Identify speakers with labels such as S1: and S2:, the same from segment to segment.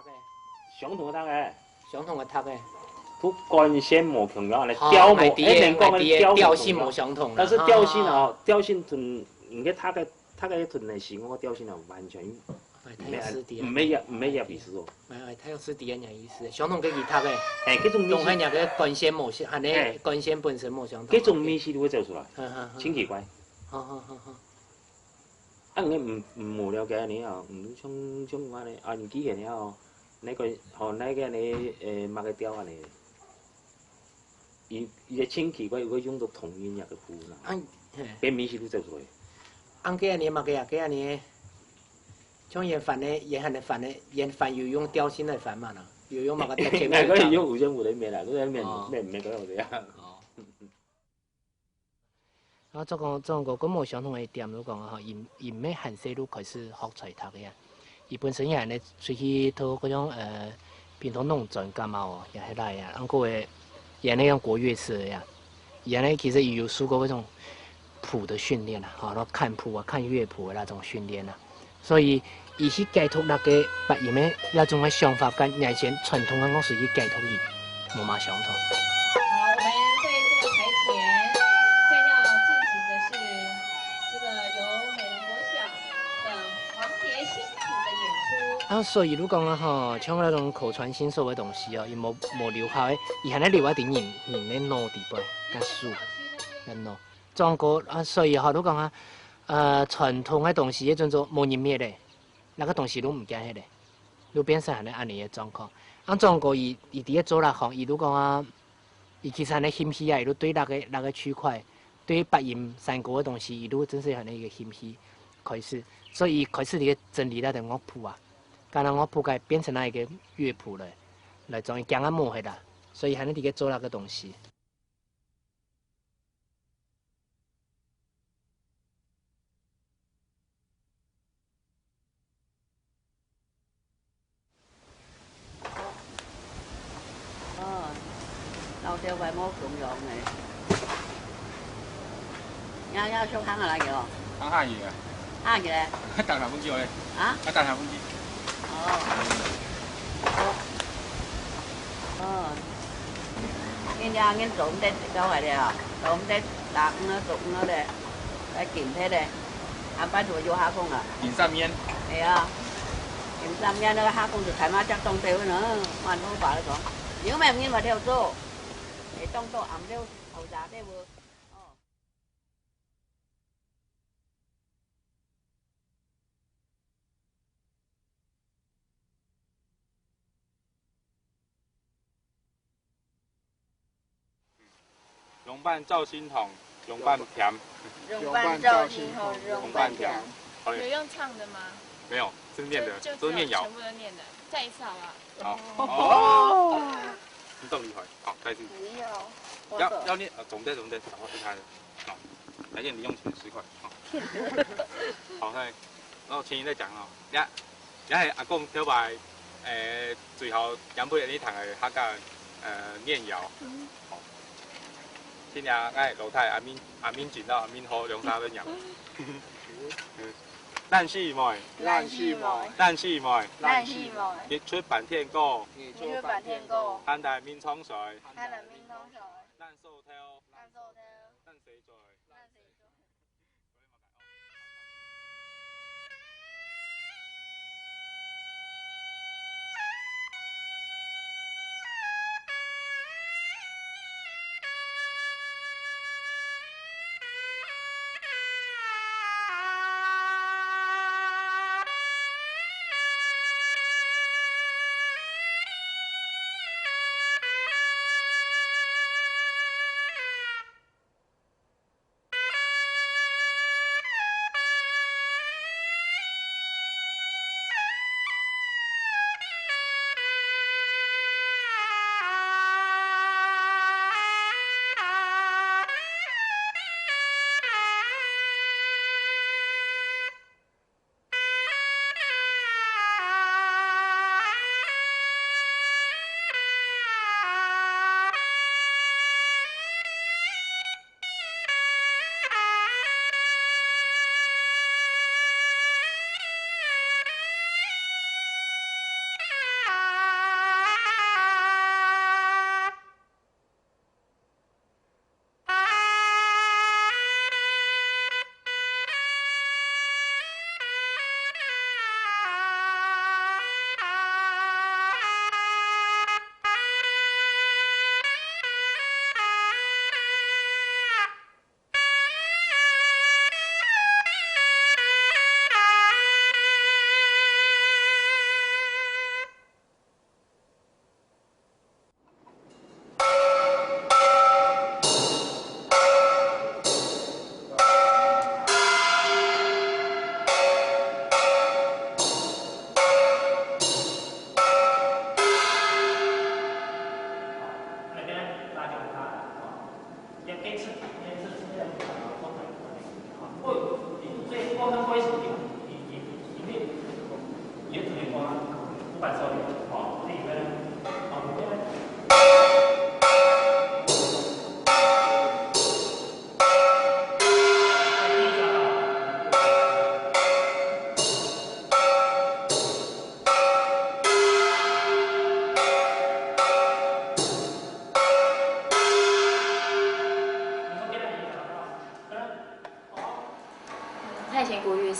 S1: 的，
S2: 相同的塔的，
S1: 相同的塔的。
S2: 不光线无同样，你调模，能讲的
S1: 调性无相同，
S2: 但是调性哦，调性同唔个塔嘅同的是我调性啊完全唔咩入意思哦。
S1: 太阳是第一样意思，相同嘅其他嘅，
S2: 嗰种
S1: 用喺人嘅光线无相，系你光线本身无相同。
S2: 嗰种咩事都会走出来，真奇怪。
S1: 好。
S2: 啊，你唔无了解你啊，唔像我呢，啊，你机器了，那个那个你买个调啊你。伊个清奇怪，如果用到同音入嘅谱啦，俾面事都走出来。
S1: 按个你嘛个个你，像研翻的，研翻有用调性来翻嘛呢？有用嘛个前面。
S2: 嗰用互相互里面啦，嗰面咩嗰度呀？
S1: 啊，做个咁无相同嘅点，如讲啊，伊咩限细路开始学材读嘅呀？伊本身也系咧出去读嗰种平头农专干嘛哦，也系来呀，按个嘅。也那样国乐社呀，原来其实有受过那种谱的训练啊，好，然后看谱啊、看乐谱的那种训练啊，所以伊去解读那个把伊们那种的想法跟以前传统的乐师去解读伊，冇嘛相同。
S3: 好，我们在这个台前将要进行的是这个由美容国小的黄蝶新谱的演出。
S1: 啊，所以如讲啊吼，像那种口传心授的东西哦，伊冇留下诶，伊还咧留一点人咧脑底背，甲书，甲脑。中国啊，所以吼，如讲啊，传统的东西迄阵做冇人灭咧，那个东西都唔惊迄个，都变成安尼嘅状况。啊，中国伊伫咧做那行，伊如讲啊，伊其实安尼兴趣啊，伊都对那个区块，对八音三国的东西，伊都真是安尼一个兴趣开始，所以开始伫整理那个乐谱啊。刚刚我铺盖变成那一个乐谱了，来终于讲啊磨黑啦，所以还能伫个做那个东西。
S4: 老爹为么重要呢？要上行来嘅哦。
S5: 行下嘢啊？
S4: 行嘅。
S5: 搭下風機咧？
S4: 啊？
S5: 搭下風機。
S4: 人做唔得搞係咧，做唔得打做唔得，來檢睇咧，安排做要下工啊。
S5: 點三面？
S4: 係啊，檢三面那個下工就睇馬隻當地呢，萬好話嚟講，如果唔係話跳做，你當到暗了後扎啲喎。
S5: 龙伴赵心筒，龙伴甜，
S6: 龙伴赵心筒，龙伴甜。
S5: 有
S6: 用唱的吗？
S5: 没有，是念的，都是念谣。
S6: 全部都念的，再一次好不
S5: 好？好。哦。你这么厉害，好，再一次。
S6: 不
S5: 要念，总的，然后是他的，好，来念零用钱10块，好。好，然后前言在讲哦，也系阿公小白，最后杨贝呢堂的客家念谣。今年哎，老太阿敏进到阿敏好两三分样。咱四妹，日出版天歌，汉代闽沧水，咱寿挑，咱谁做？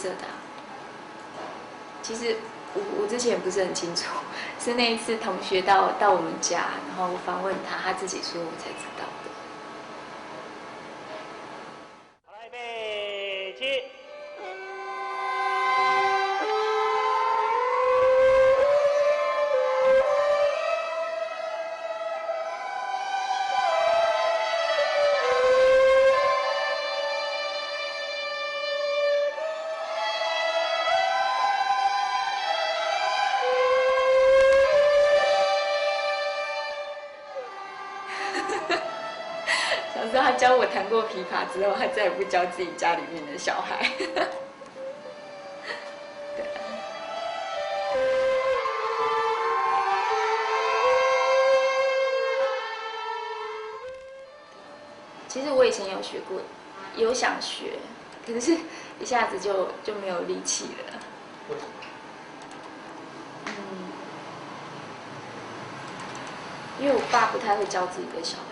S7: 色的啊。其实我之前也不是很清楚，是那一次同学到我们家，然后访问他，他自己说我才知道的。
S2: 好，来预备起。
S7: 想知道他教我弹过琵琶之后，他再也不教自己家里面的小孩。对。其实我以前有学过，有想学，可是一下子就没有力气了。
S1: 为什么？
S7: 因为我爸不太会教自己的小孩。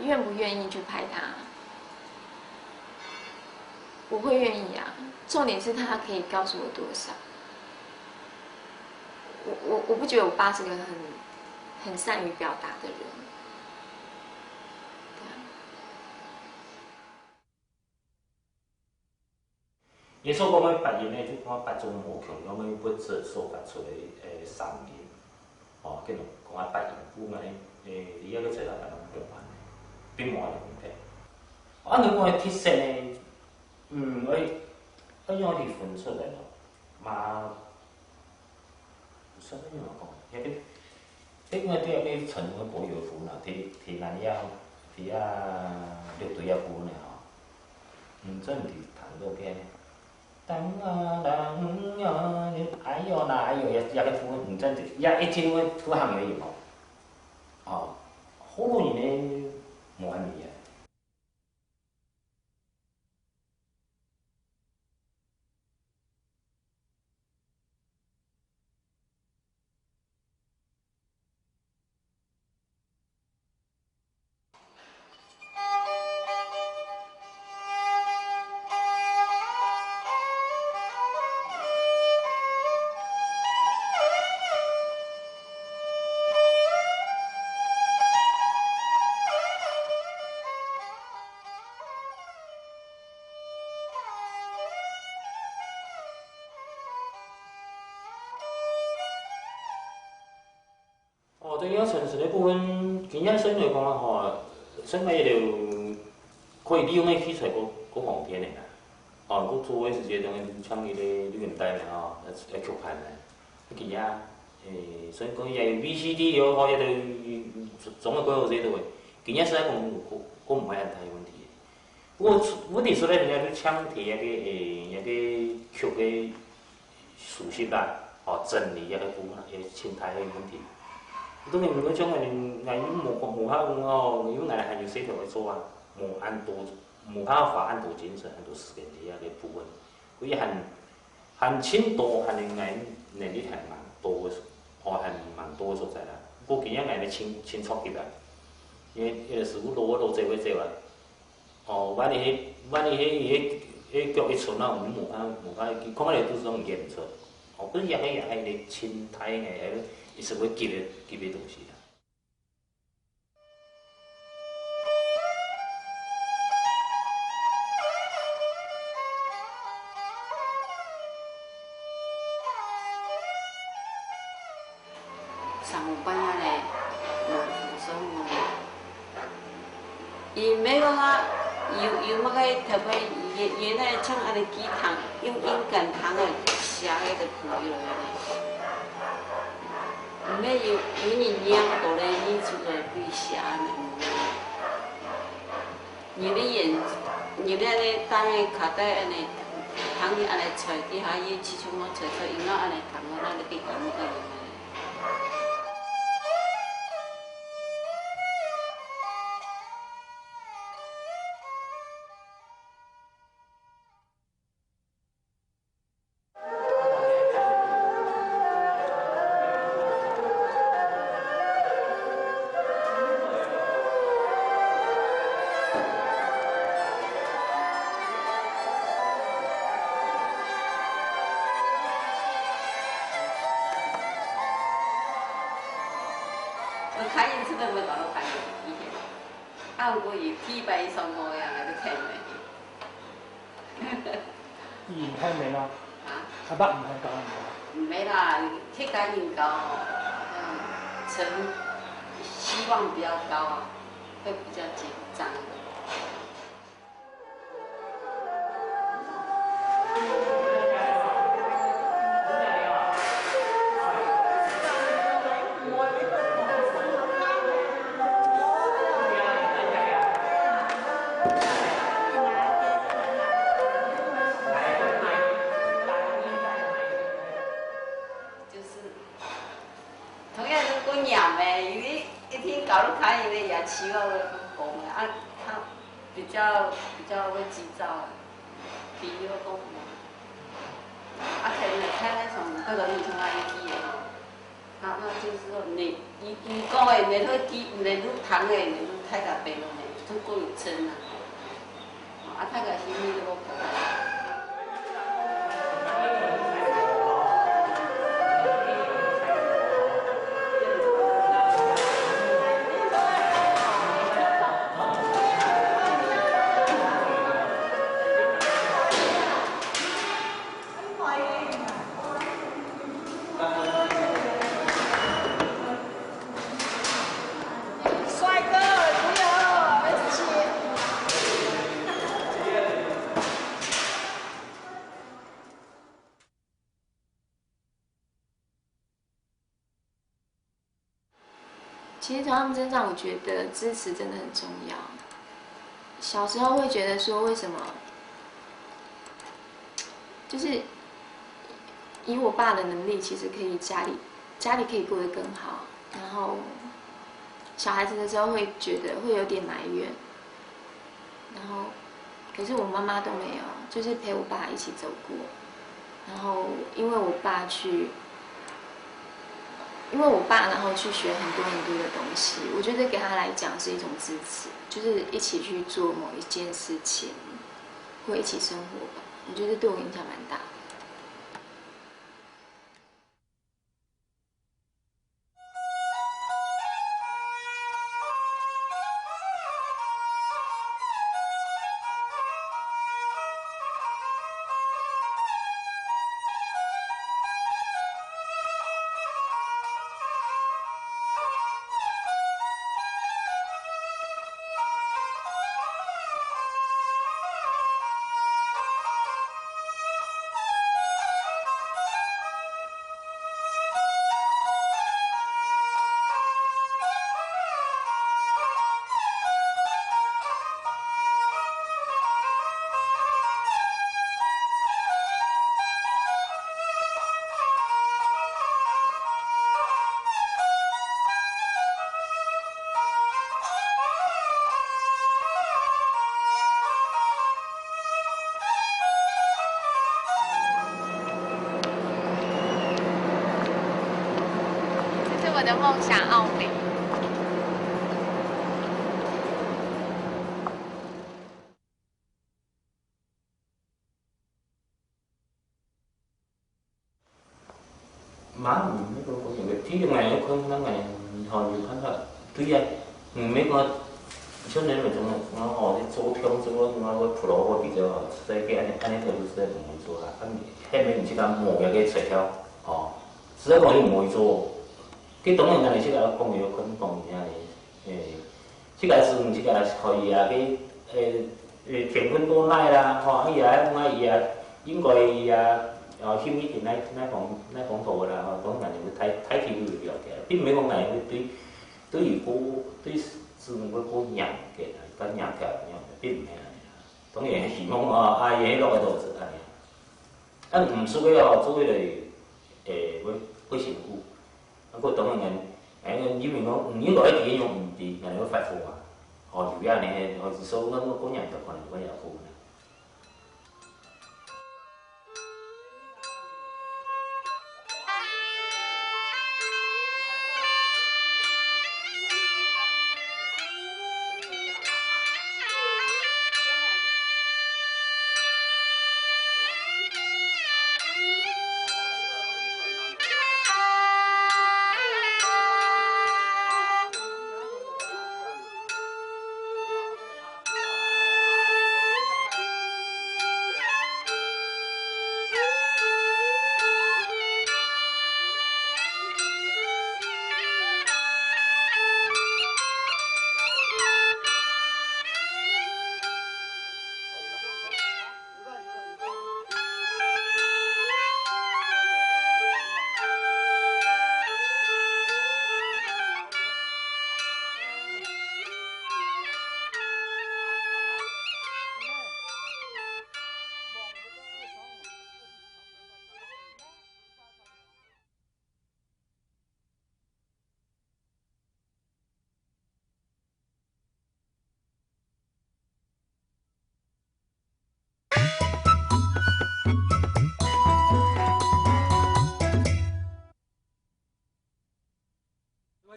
S7: 愿不愿意去拍他？我会愿意啊。重点是他可以告诉我多少。我不觉得我爸是个很善于表达的人。
S2: 伊所讲的白音呢，就讲八种无穷，讲要不做所发出的三音，哦，叫做讲啊白音符安尼，你还佫找到别种变化，并无问题。啊，你讲的特色呢，要用去分出来咯，嘛，啥物样讲？遐个，迄个对要成个保佑符啦，提蓝腰，提绿对啊符呢吼，真伫弹到个呢。当啊当呀，哎呦那哎呦也个符唔真是，也一听个符行有用哦，哦，好容易呢，无安尼啊。哦，对个城市的部分，今仔算来讲啊吼，算来就可以利用个器材搁方便的啦。哦，搁做个是一个当然像伊个录音带啦吼，曲盘啦，其他所以讲也有 VCD 有吼，也都总个几号这都会。今仔实在讲，搁唔爱安太问题。不过问题出来，人家去抢摕个曲个熟悉啦，哦，整理个部分，青苔个问题。当然，嗰種係無考哦，因為係要寫條去做啊，無考法按多精神，按多時間嘅部分，佢含淺多含嘅藝能力係蠻多嘅，哦係蠻多嘅所在啦。不過今日藝咧清楚啲啦，因為師傅攞做啊，哦，萬一迄腳一出啊，我們無考，講起來都是種嚴肅，哦，不是也係你清態嘅。也是会记的东西啊。
S4: 上班啊嘞，所以伊没讲啊，有乜个特别，伊那唱安尼几堂，用音感堂的。写迄个皮落呢。毋免有年哆来咪出来对写呢，你的眼，你的安尼当个卡带安尼，通去安尼揣底下伊即种我揣揣，因安尼通我咱咧去讲个。开因出来要搞到开伊个，啊，我伊体白上模样来去听嘞。
S1: 伊唔太美啦，
S4: 啊？
S1: 阿爸唔太高唔
S4: 唔免啦，体感应高哦，成希望比较高啊，会比较紧张。希望会讲的啊，他比较会急躁，比如讲嘛，啊，看那种那个你从哪里记的吼，那就是说你讲的你都记，你都谈的你都太个白了呢，都够有真啊，啊，太个是你都讲。
S7: 其实从他们身上，我觉得支持真的很重要。小时候会觉得说，为什么就是以我爸的能力，其实可以家里可以过得更好，然后小孩子的时候会觉得会有点埋怨，然后可是我妈妈都没有，就是陪我爸一起走过，然后因为我爸然后去学很多的东西，我觉得给他来讲是一种支持，就是一起去做某一件事情，或一起生活吧。我觉得对我影响蛮大的。
S6: 我的梦想奥美。
S2: má mấy cô chuyện việc thí trong này không nó ngày hồi nhiều tháng rồi thứ gì mấy con cho nên là chúng nó họ thì số thương số nó với phụ đồ với bây giờ sẽ cái anh ấy sẽ một số là anh hay mấy chỉ cần một cái sẽ theo họ sẽ có những một số cái tổng này chỉ là công việc con công nhà này chỉ là hồi giờ cái thiện quân online là họ bây giờ ngay giờ những người 翕一定咱讲多啦，讲人哋睇戲會了解，並唔係講人哋對字母嗰個人嘅，跟人條樣，並唔係安尼啦。當然希望伊迄落個都是安尼。唔需要做迄個會辛苦，個當然因為講因為啲用唔啲，人哋會發貨啊，就安尼，是說我講人就可能會有好。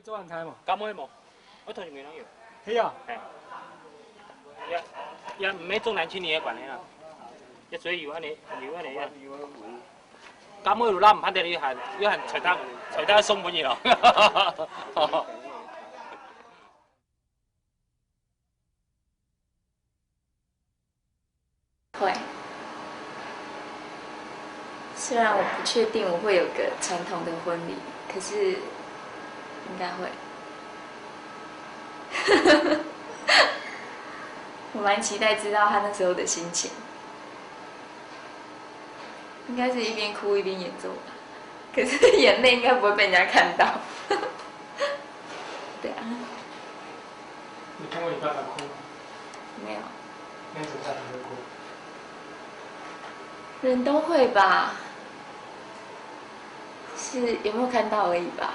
S8: 做人睇嘛？
S1: 咁可以冇？我同你講有。
S8: 係啊。
S1: 係。也唔係重男輕女嘅關係啦。一水有安尼啊。咁我路拉唔拍地，你行隨得送本嘢咯。
S7: 会，虽然我不确定我会有个传统的婚礼，可是应该会。我蛮期待知道他那时候的心情，应该是一边哭一边演奏吧。可是眼泪应该不会被人家看到。对啊。
S8: 你看过你爸爸哭吗？
S7: 没有。
S8: 那怎么爸爸会哭？
S7: 人都会吧，是有没有看到而已吧。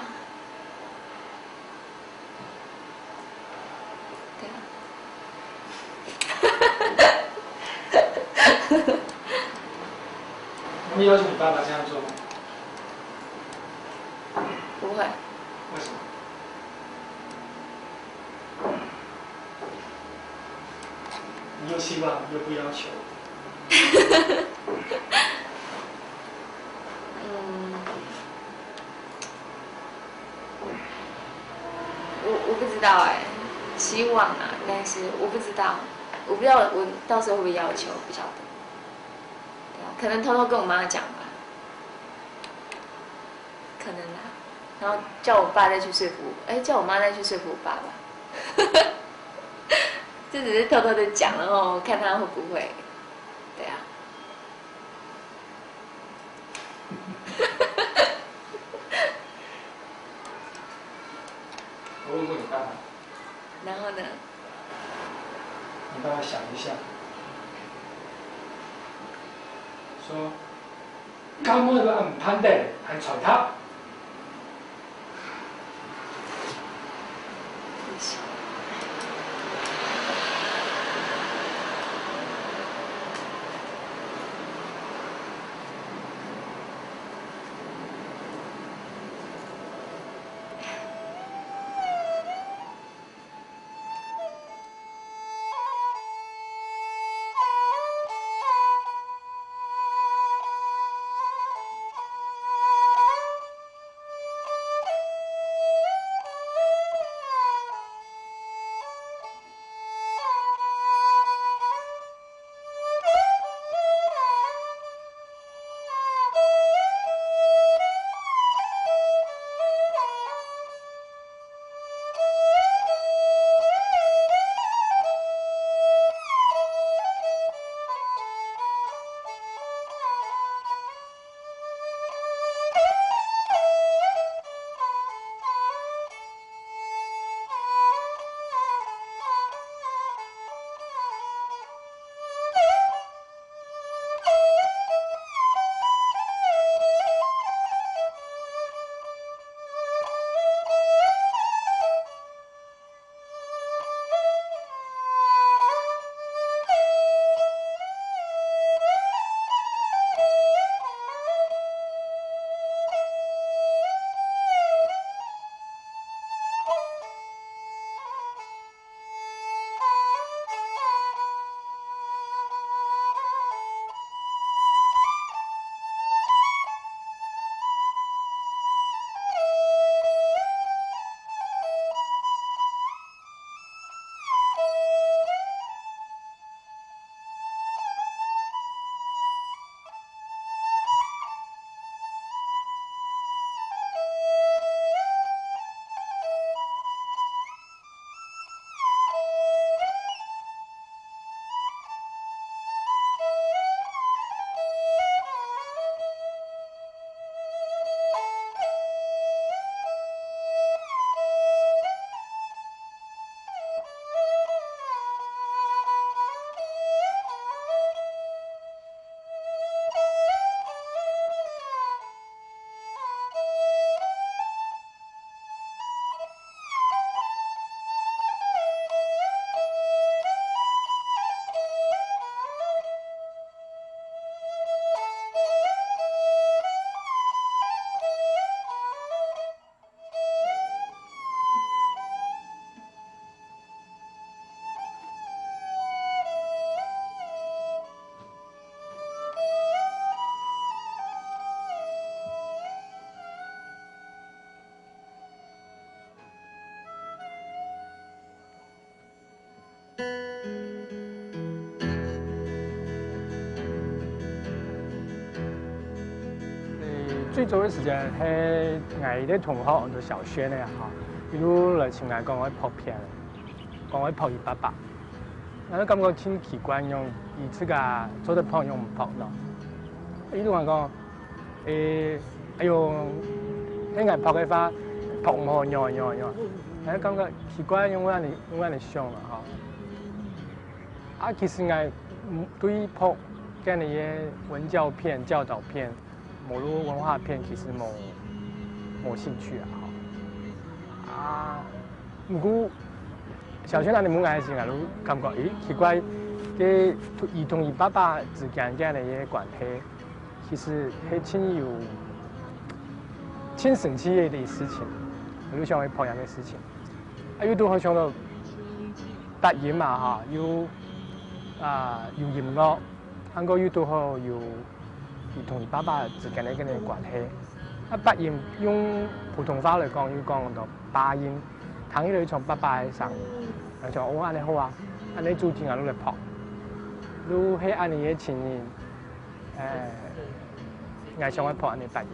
S8: 你要求你爸爸这样做吗？
S7: 不会。
S8: 为什么？你又希望又不要求。
S7: 我不知道哎，希望啊，但是我不知道我到时候会不会要求，不晓得。对啊，可能偷偷跟我妈讲吧，可能啊，然后叫我爸再去说服，叫我妈再去说服我爸爸。这只是偷偷的讲，然后看他会不会，对啊。
S8: 我问过你爸爸。
S7: 然后呢？
S8: 你爸爸想一下，說咁我個唔攀地係財塔。
S9: 最早的时间係我啲同學讀小學咧嚇，一路來前嚟講我撲片，講我撲288，我都感覺挺奇怪，用以前個做得撲用唔撲咯。一路講哎呦，喺我撲嘅話撲唔好樣，我感覺奇怪，用我嚟想啦嚇。其實我對撲嘅那些文教片、教導片。網絡文化片其實冇興趣不過小學那啲冇愛情都感覺奇怪，嘅兒童與爸爸之間嘅那些關係，其實係挺神奇的事情，我都想去培養嘅事情。又都好想到達演嘛嚇，有音樂，韓國又都好有。兒童與爸爸之間的嗰啲關係，八音用普通話嚟講，要講到八音，聽起來從爸爸嘅聲，就講我安尼好啊，安尼做天啊，攏嚟撲，攏係安尼嘅情形，我想去撲安尼八音。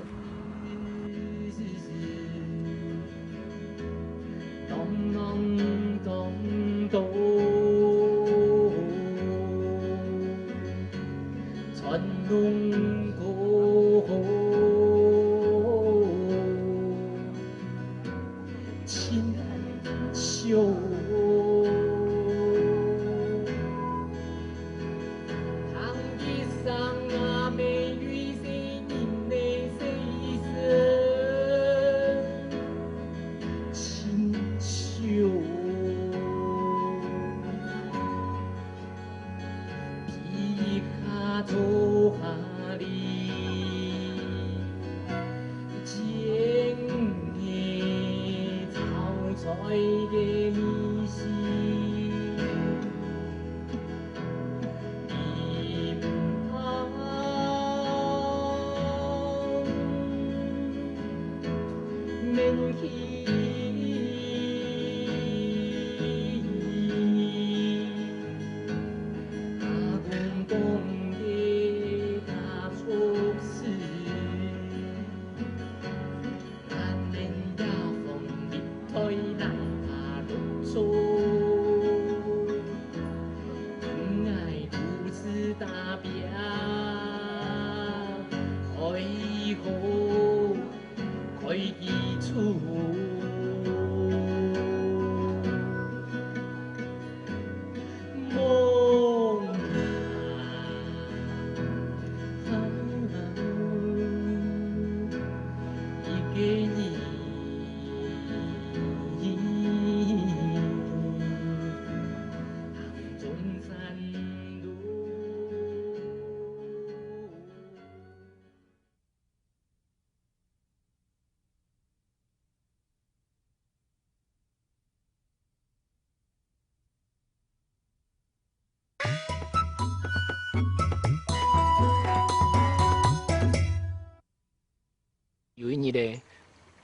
S1: 有一年咧，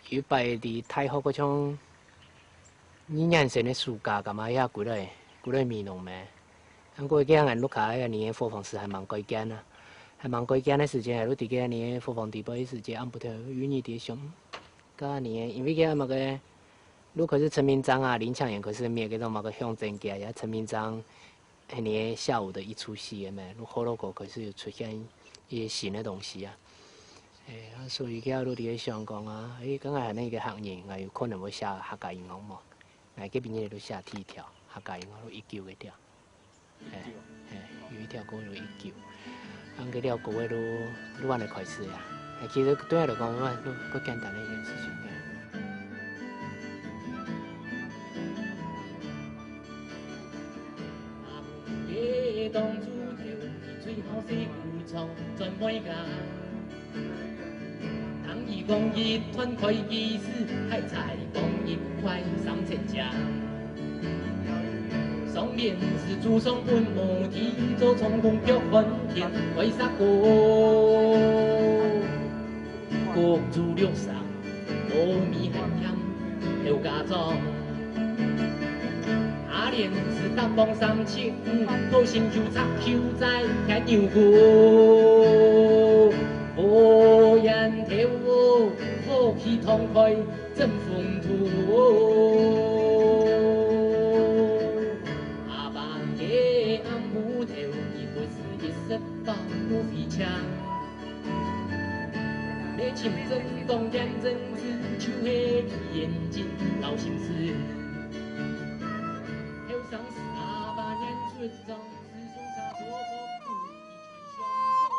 S1: 有一擺佇太學嗰種2年生的暑假，幹嘛遐幾個面濃咩？咁過幾日錄下迄個年的貨房室還蠻貴間啊，還蠻貴間的時間，還錄佇個年的貨房地堡時間，按不頭有一年佇想，個年因為個嘛個，錄可是陳明章啊、林強炎可是滅個種嘛個向前家呀，陳明章迄年下午的一出戲嘅咩，錄好多個可是有出現一些新的東西啊。所以佢都喺想講啊，咁係呢個行業，我有可能會寫客家音樂嘛，我嗰邊嘢都寫第一條客家音樂都1級嘅條，有一條歌就1級，咁嗰條歌都揾嚟開始呀，其實對我嚟講，都不簡單的一件事情。當主條最好是古創盡每間。當義工一團開技師，海菜工一塊3000家。上面是祖上本母體，做從公腳分田為啥個？國主六上，糯米海香有家裝。阿蓮是北望三七，好心就插手在遐牛股，乌烟跳舞，好气痛快真风土。阿爸嘅暗木头，伊不是一身包不飞枪。你清真动人真子，就黑眼睛老心思。后上是阿爸年出张，自从他婆婆不一传相守。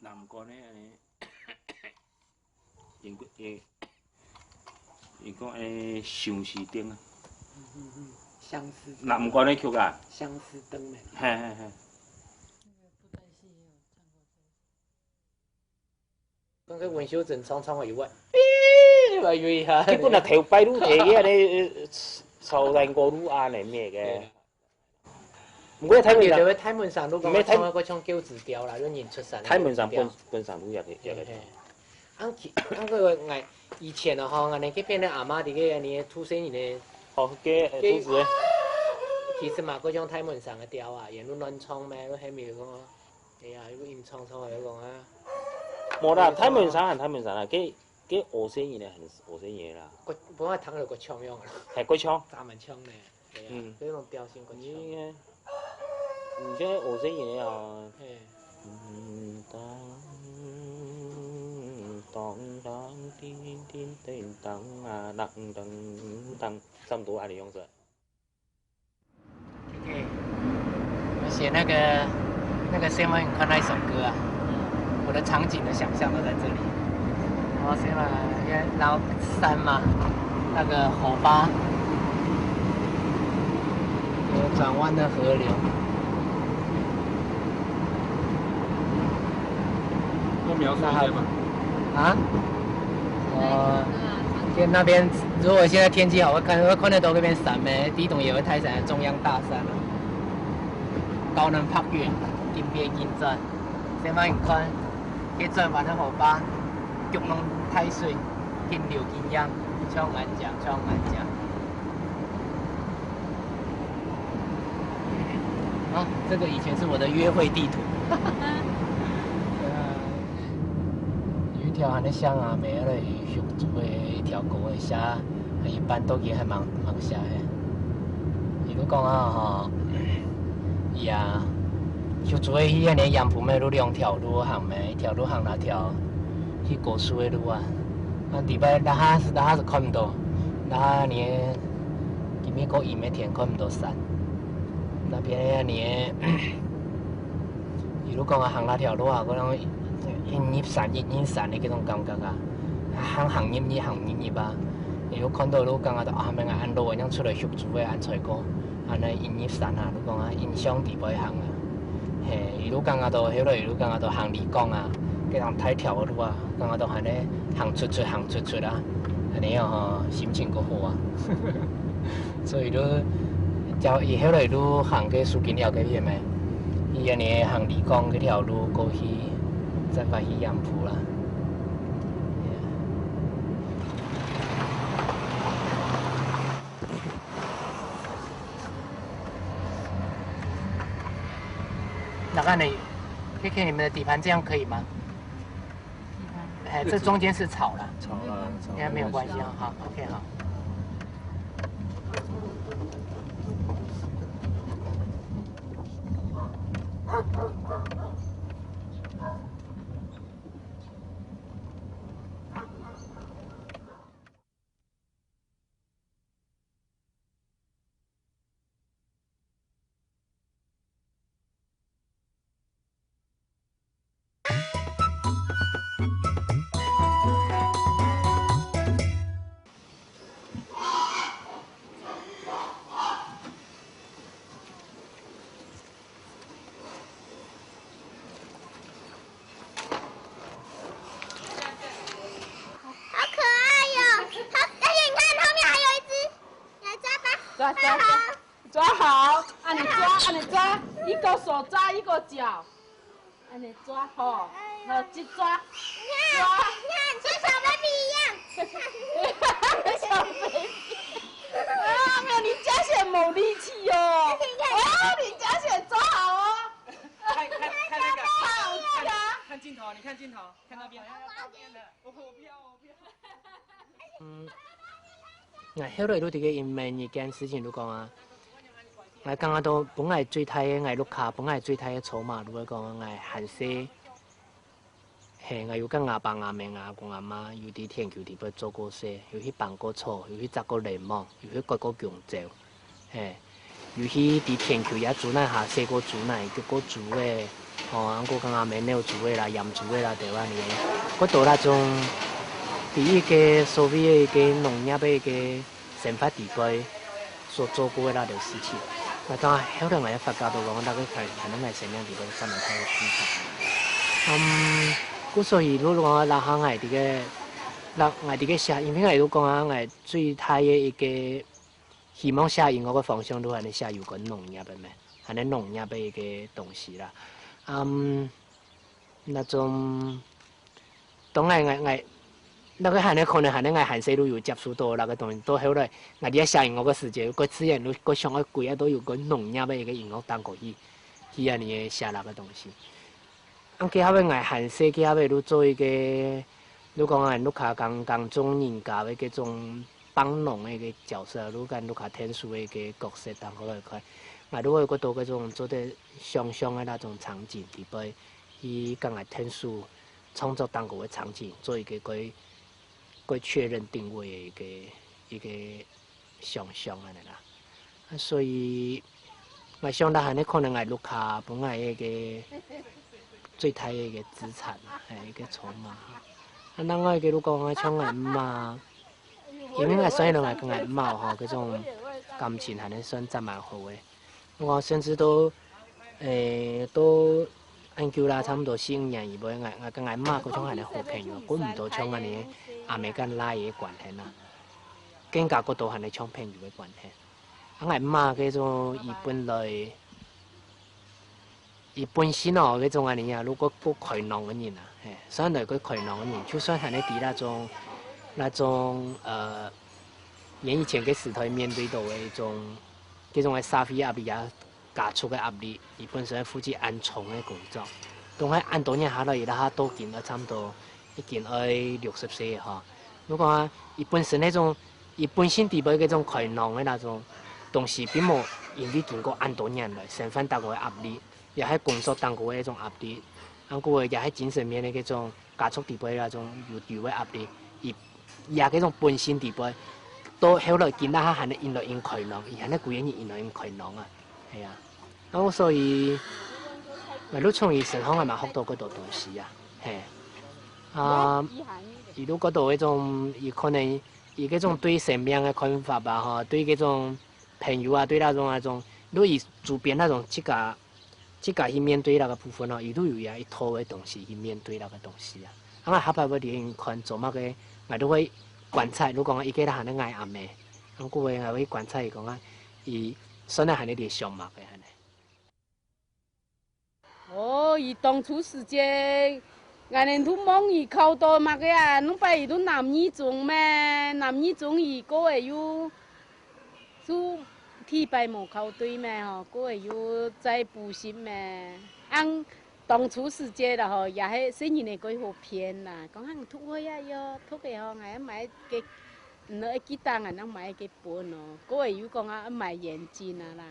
S2: 南瓜呢，安尼，因讲安尼相思灯啊。
S1: 相思。
S2: 南瓜呢曲啊？
S1: 相思灯呢？
S2: 嘿嘿嘿。
S1: 讲个文修正创创以外，我以为哈。
S2: 基本啊，头摆路提个安超人过路安尼咩个。唔过睇
S1: 门上，睇门上路讲唱嗰唱叫字调啦，嗰演出神。
S2: 睇门上本上路入去。
S1: 嗰個藝以前啊，嗬，我哋嗰邊咧阿媽哋嘅你土生人咧，
S2: 哦嘅都是。
S1: 其實嘛，嗰種睇門上嘅調啊，人都亂唱咩，都係咪講啊？哎呀，如果演唱嚟講啊。
S2: 冇啦，睇門上啦，佢俄星人咧，係俄星嘢啦。
S1: 本來睇到個唱樣啦。
S2: 係個唱。
S1: 三文唱咧，係啊，嗰種調性個唱。
S2: 而且俄星嘢啊。當啊，當，差不多按你用着。
S1: OK， 我写那個先問看那一首歌啊，我的場景的想象都在這裡。然後先嘛，然後山嘛，那個火巴，有轉彎的河流。
S5: 多描述一下吧。
S1: 啊？那边如果现在天气好，会看得到那边山咩？地洞也会泰山的中央大山啊，高能拍月，金边金钻，先帮你看，去转完的河巴，玉龙太水，金流金样，唱俺讲。啊，这个以前是我的约会地图。条安尼像啊，袂迄个熊族的一条狗的写，一般都伊还蛮写的。伊如讲啊吼，伊啊，熊族的迄安尼杨浦的路两条路行咩，一条路行那条，去古树的路啊，啊，底摆那哈是看唔到，那哈呢，伊面个伊的天看唔到山，那边安尼，伊如讲啊行那条路啊，嗰种。一入山的嗰種感覺啊，行入啊，如果看到你講啊，就啊，咪按路咁樣出來學做嘅按菜歌，安尼一入山啊，你講啊，印象地袂行啊，嘿，如果講啊，就迄個，如果講啊，就行離港啊，嗰種太條路啊，講啊，就安尼行出啊，安尼哦，心情個好啊，所以你就伊迄個路行嘅蘇金寮嗰邊咪，伊安尼行離港嗰條路過去。再把去杨浦了。那个你可以看你们的底盘，这样可以吗？哎，这中间是草了，应该没有关系啊。好 ，OK 好。
S10: 抓好，按你抓，一个手抓一个脚，按你抓好，好去抓，
S11: 你看，像小 baby 一样，
S10: 小 baby， 啊，没有，你加些猛力气哦，你加些抓好哦，
S1: 看那个，看镜头，你看镜头，看那边，我不要。迄個都啲嘅因為一件事情，如講啊，我剛剛都本來最睇嘅，我碌卡本來最睇嘅籌碼，如果講我閒時，係我有跟阿爸阿妹阿公阿媽有啲天橋地方做過些，有去辦過錯，有去摘過檸檬，有去割過香蕉，係，有去啲天橋也煮奶下寫過煮奶，叫過煮嘅，哦，我跟阿妹料煮嘅啦，鹽煮嘅啦，對吧？你嗰度那種。第一個所謂嘅農業嘅嘅生發地區所做過嘅那條事情，那當然後來我也發覺到講，那個可能係什麼地方上面睇嘅事情。故所以如果講那下我哋嘅，那我哋嘅寫，因為我哋都講啊，我最睇嘅一個希望寫音樂嘅方向都係你寫有關農業嘅咩，係你農業嘅一個東西啦。那種當然我。那個可能係我閒時都有接觸到那個東西，到後來我哋寫音樂嘅時節，個資源個上個貴啊都有個農業嘅一個音樂單過去安尼寫那個東西。佢後尾我閒時佢後尾都做一個，如講我碌下講中人家嘅嗰種幫農嘅一個角色，如講碌下天書嘅一個角色，當好來看，我都會覺到嗰種做啲想象嘅那種場景，地俾去講係天書創作當個嘅場景，做一個佢。確認定位嘅一個想象安尼啦，所以我想到係你可能係碌下本來一個最大嘅一個資產，係一個籌碼。那我嘅如果我像我媽，因為我所以我跟我媽嗬嗰種感情係你算真蠻好嘅，我甚至都研究啦，差唔多4、5年以後，我跟我媽嗰種係你好朋友，估唔到像安尼。阿妹跟拉嘅關係啦，更加嗰度係你搶朋友嘅關係。我媽嗰種伊本身哦嗰種安尼啊，如果個開朗嘅人啊，所以嚟個開朗嘅人，就算係你啲那種以前嘅時代面對到嘅一種嗰種嘅社會壓力啊，家族嘅壓力，伊本身負責安重嘅工作，當係按多年下來，伊拉下多見咗差唔多。已经要60岁哈。如果讲伊本身那种，伊本身底部嗰種困難嘅那種東西，並冇因為經過咁多年來身份當個壓力，也喺工作當個一種壓力，咁個也喺精神面嘅嗰種家族底部那種有嘅壓力，也嗰種本身底部，到後來見到佢係因來因困難，而係呢個人因來因困難啊，係啊，咁所以咪都從伊身上係咪學到嗰度東西啊，係啊，伊都嗰度一種，伊可能。伊嗰種對生命嘅看法吧，吼，對嗰種朋友啊，對那種，如果伊主編那種自家去面對那個部分咯，伊都有一套嘅東西去面對那個東西啊。咁啊，下擺我哋看做乜嘅，我都會觀察。如果講伊個係咧愛暗嘅，咁個會我會觀察伊講啊，伊算係係啲上目嘅係呢。
S10: 哦，伊當初時節。俺哋都忙伊考到嘛個啊，侬把伊都男兒中咩？男兒中伊個會有，就體排冇考對咩？吼，個會有再補習咩？按當初時節啦吼，也係新人嘅個好偏啦。講行讀開呀喲，讀嘅吼，我買嘅，你記得我能買嘅本咯。個會有講啊，買眼鏡啊啦，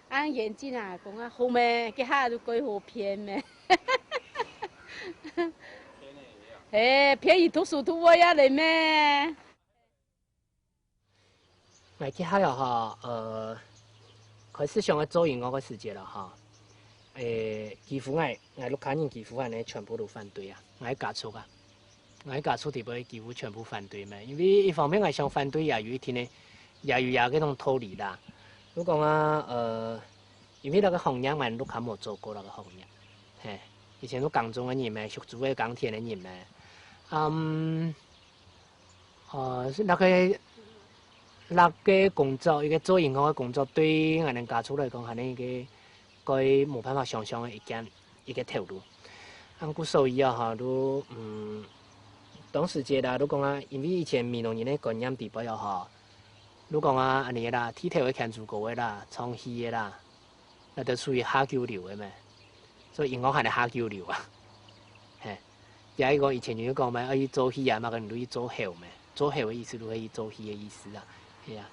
S10: 按眼鏡啊講啊好咩？嘅下都個好偏咩？便宜讀書讀我呀嚟咩？
S1: 我去下了哈，開始上個做音樂嘅時節了哈，幾乎我陸家人幾乎係呢全部都反對啊，我家族啊，我家族地邊幾乎全部反對咩？因為一方面我想反對也有一天呢，也有嗰種道理啦。如果啊，因為那個行業我陸家冇做過那個行業，係。以前都港中嘅人咩，屬做嘅港鐵嘅人咩，那個工作，一個做銀行嘅工作，對我哋家族嚟講係呢個冇辦法想象嘅一個條路。咁所以啊，嚇都當時節啦，都講啊，因為以前閩南人嘅觀念地比較好，都講啊，安尼啦，體條嘅牽住個嘅啦，唱戲嘅啦，那都屬於下九流嘅咩？所以音樂係嚟下交流啊，係。有一個以前就講咩，可以做戲啊，嘛個人都要做後咩，做後嘅意思都可以做戲嘅意思啊，係啊。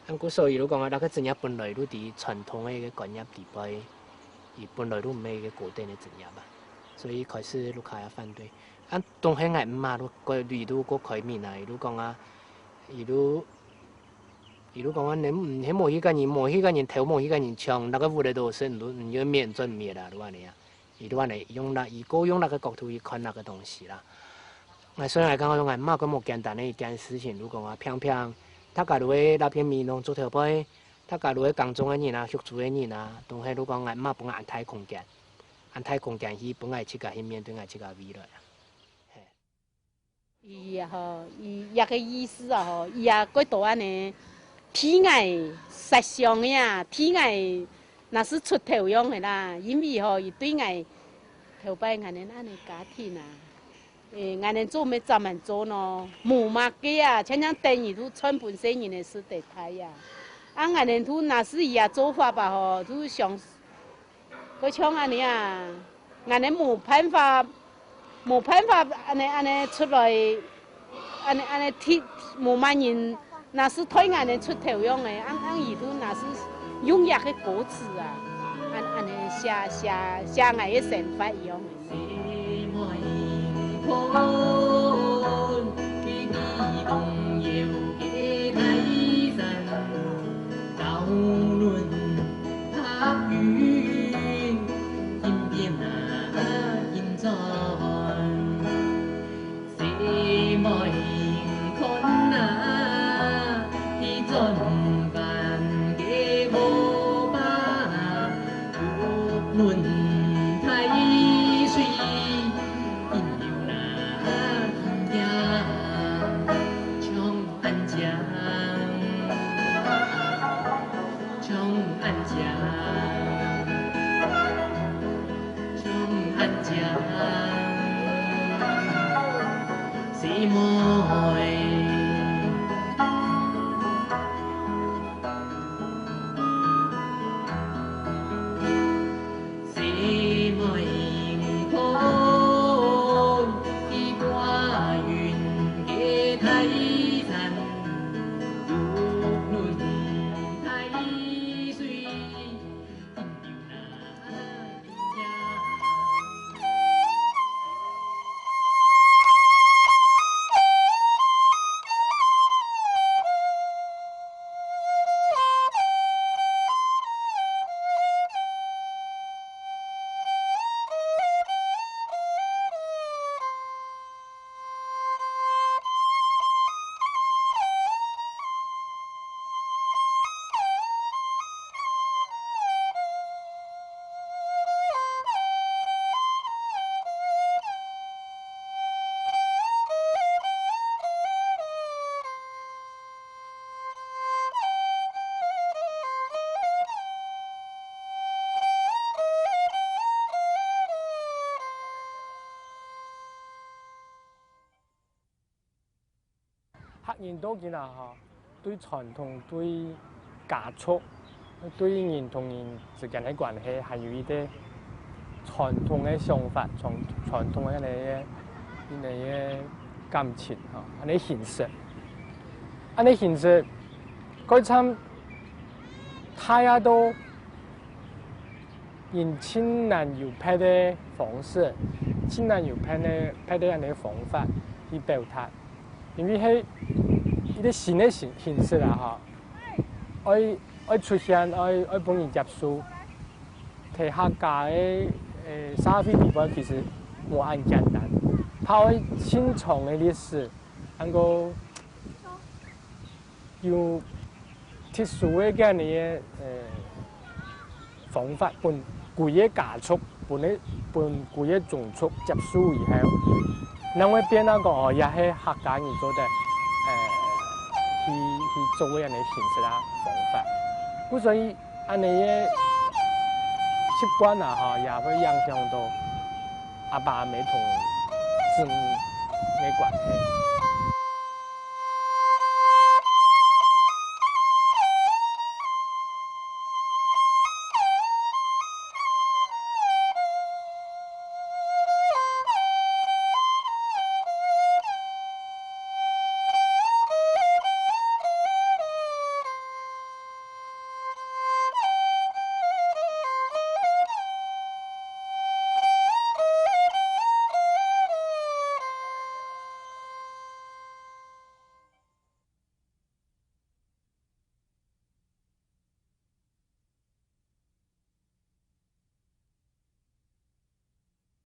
S1: 咁故所以都講啊，那個職業本來都啲傳統嘅一個觀念地位，而本來都唔係一個固定嘅職業啊，所以開始都開始反對。咁當喺外嘛，都個遇到個改變啊，都講啊，伊都講啊，你唔喺某一個人頭某一個人唱，那個舞嚟到時唔要面轉面啦，都話你啊，伊都話你用那個角度去看那個東西啦。我雖然講我唔係咁冇簡單嘅一件事情，如果講啊，偏偏他假如喺那片面農做條背，他假如喺港中嘅人啊、屬主嘅人啊，都係如果講我唔係本安太空間去本來自家去面對我自家未來。
S10: 伊啊吼，伊一個意思啊吼，伊啊嗰度安尼。體外實相嘅啊，體外那是出頭用嘅啦，因為吼伊對外頭擺我哋安尼家庭啊，我哋做咩專門做咯，冇乜嘅啊，像等於都全本身人嘅事地態呀，我哋都那是伊啊做法吧吼，都想嗰像安尼啊，我哋冇辦法安尼出來，安尼鐵冇乜人。那是對我哋出頭用嘅，按伊都那是用藥嘅果子啊，按尼寫我嘅生活用
S9: 客人都見啦嚇，對傳統、對家畜、對人同人之間嘅關係，係有一啲傳統嘅想法、傳統嘅一啲感情嚇，一啲形式，一啲形式，嗰陣大家都用千難有拍嘅方式，千難有拍嘅一啲方法去表達，因為係一啲新嘅形式啦嚇，愛出現，愛幫人接受，睇客家嘅社會地位其實冇咁簡單，它愛深長嘅歷史，能夠有特殊嘅嗰啲方法，幫規個家畜，幫規個種族接受以後，能夠變那個也係客家人做的去做嘅人嘅形式啦方法。咁所以安尼嘅習慣啊嚇，也會影響到阿爸阿妹同子女嘅關係。